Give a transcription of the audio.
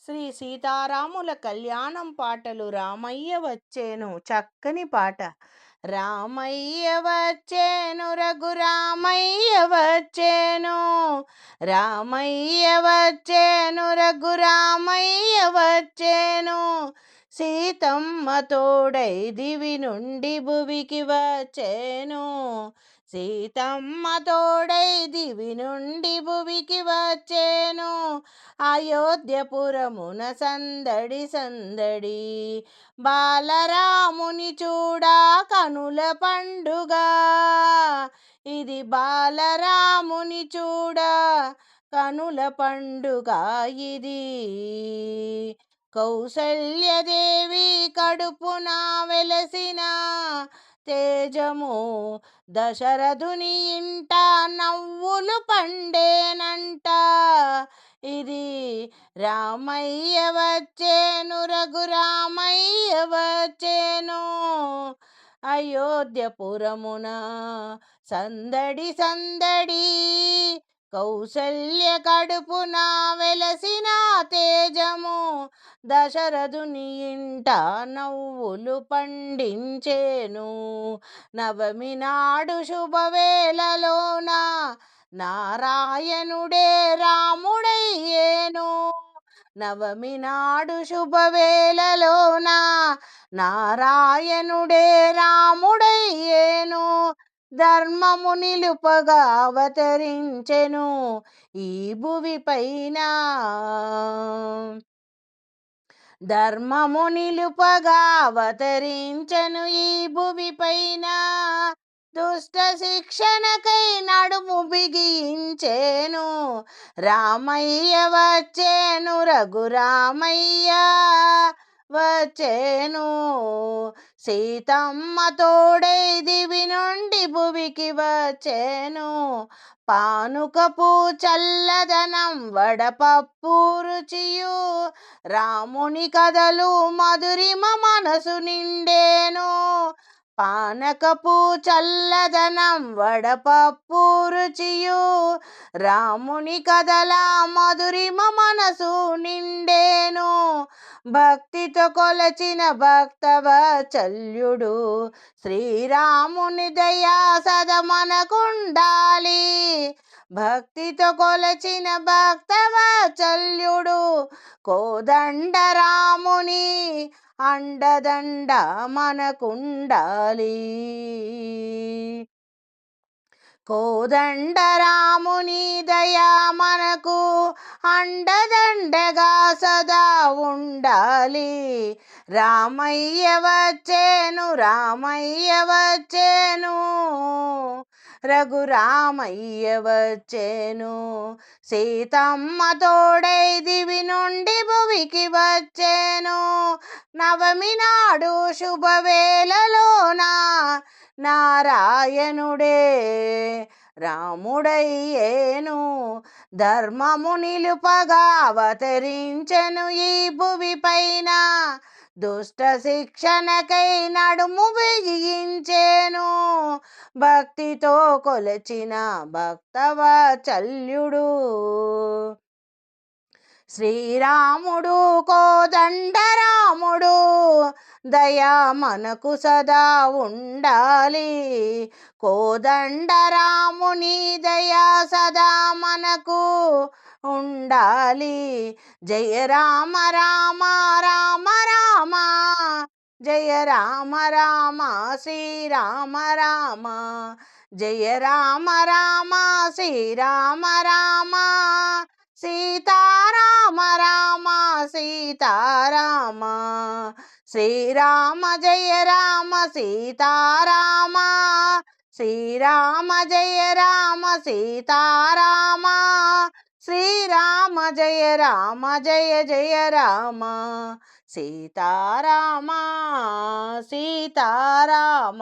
శ్రీ సీతారాముల కళ్యాణం పాటలు రామయ్య వచ్చేను చక్కని పాట. రామయ్య వచ్చేను రఘురామయ్య వచ్చేను, రామయ్య వచ్చేను రఘురామయ్య వచ్చేను, సీతమ్మ తోడై దివి నుండి భువికి వచ్చేను, సీతమ్మ తోడై దివి నుండి భువికి వచ్చేను, అయోధ్యపురమున సందడి సందడి, బాలరాముని చూడా కనుల పండుగ, ఇది బాలరాముని చూడా కనుల పండుగ ఇది. కౌసల్యదేవి కడుపున వెలసిన తేజము, దశరథుని ఇంట నవ్వులు పండేనంట, ఇది రామయ్య వచ్చేను రఘురామయ్య వచ్చేను, అయోధ్యపురమున సందడి సందడి, కౌసల్య కడుపున వెలసిన తేజము, దశరథుని ఇంట నవ్వులు పండించేను, నవమి నాడు శుభవేళలోన నారాయణుడే రాముడయ్యేను, నవమి నాడు శుభవేళలోన నారాయణుడే రాముడయ్యేను, ధర్మము నిలుపగా అవతరించెను ఈ భువి పైన, ధర్మము నిలుపగా అవతరించెను ఈ భువి పైన, దుష్ట శిక్షణకై నడుము బిగించేను, రామయ్య వచ్చేను రఘురామయ్య వచ్చేను, సీతమ్మ తోడై దివి నుండి భువికి వచ్చేను, పానుకపు చల్లదనం వడపప్పు రుచియు, రాముని కథలు మధురిమ మనసు నిండేను, పానకపు చల్లదనం వడపప్పు రుచియు, రాముని కథల మధురిమ మనసు నిండేను, భక్తితో కొలచిన భక్తవత్సల్యుడు శ్రీరాముని దయా సదమనకుండాలి, భక్తితో కొలచిన భక్తవత్సల్యుడు కోదండరాముని అండదండ మనకుండాలి, కోదండరాముని దయా మనకు అండదండగా సదా ఉండాలి, రామయ్య వచ్చేను రామయ్య వచ్చేను, రఘురామయ్య వచ్చేను, సీతమ్మ తోడై దివి నుండి భువికి వచ్చేను, నవమి నాడు శుభవేళలోన నారాయణుడే రాముడయ్యేను, ధర్మము నిలుపగా అవతరించెను ఈ భువి పైన, దుష్ట శిక్షణకై నడుము బిగించేను, భక్తితో కొలచిన భక్తవత్సల్యుడు శ్రీరాముడు కోదండరాముడు దయా మనకు సదా ఉండాలి, కోదండరాముని దయా సదా మనకు ఉండాలి, జయ రామ రామ రామ రామ, జయ రామ రామ శ్రీరామ రామ, జయ రామ రామ శ్రీరామ రామ, సీతారామ రామ సీతారామ, శ్రీరామ జయ రామ సీతారామ, శ్రీరామ జయ రామ సీతారామ, శ్రీరామ జయ రామ జయ జయ రామ, సీతారామ సీతారామ.